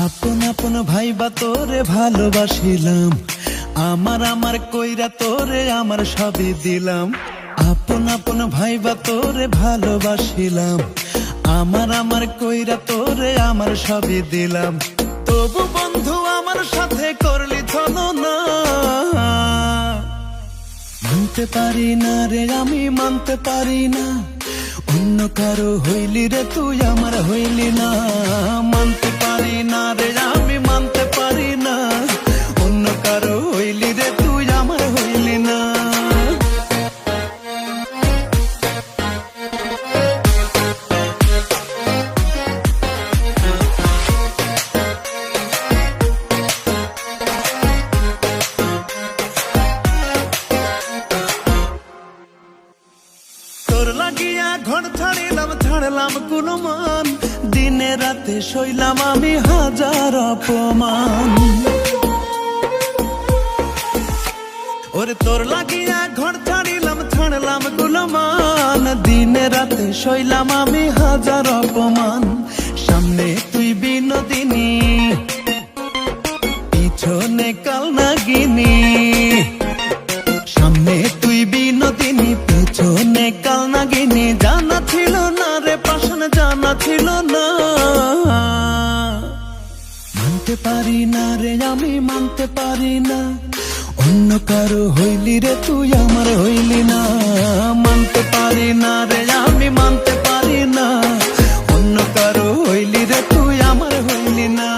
আপন আপন ভাইবা তোরে ভালোবাসিলাম, আমার আমার কইরা তোরে আমার সবই দিলাম। আপন আপন ভাইবা তোরে ভালোবাসিলাম, আমার আমার কইরা তোরে আমার সবই দিলাম। তবু বন্ধু আমার সাথে করলি ছলনা, মানতে পারি না রে আমি মানতে পারি না, অন্য কারো হইলি রে তুই আমার হইলি না। মানতে পারি না রে আমি মানতে পারি না, অন্য কারো হইলি রে তুই আমার হইলি না। তোর লাগিয়া ঘর ছাড়িলাম ছাড়লাম গুণমান, দিনে রাতে সইলাম আমি হাজার অপমান। ওরে তোর লাগিয়া ঘর ছাড়িলাম ছাড়লাম গুণমান, দিনে রাতে সইলাম আমি হাজার অপমান। সামনে তুই বিনোদিনী, পিছনে কাল নাগিনী। সামনে তুই বিনোদিনী, পেছনে কাল নাগিনী। জানা ছিল না রে পাশান, জানা ছিল না। মানতে পারি না রে আমি মানতে পারি না, অন্য কারো হইলি রে তুই আমার হইলি না। মানতে পারি না রে আমি মানতে পারি না, অন্য কারো হইলি রে তুই আমার হইলি না।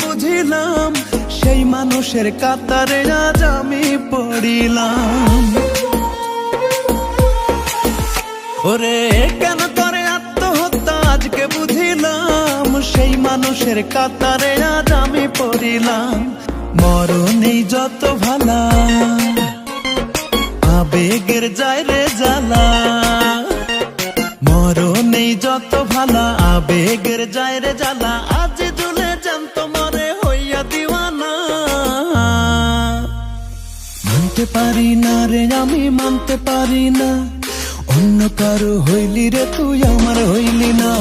বুঝিলাম সেই মানুষের কাতারে আজ আমি পড়িলাম। ওরে কেন করে আত্মহত্যা আজকে বুঝিলাম, সেই মানুষের কাতারে আজ আমি পড়িলাম। মরণেই যত ভালা, আবেগের যায় রে জ্বালা। মরণেই যত ভালা, আবেগের যায় রে জ্বালা। আজ জুলে জানত মরে হইয়া দিওয়ানা। মানতে পারি না রে আমি মানতে পারি না, অন্য কারো হইলি রে তুই আমার হইলি না।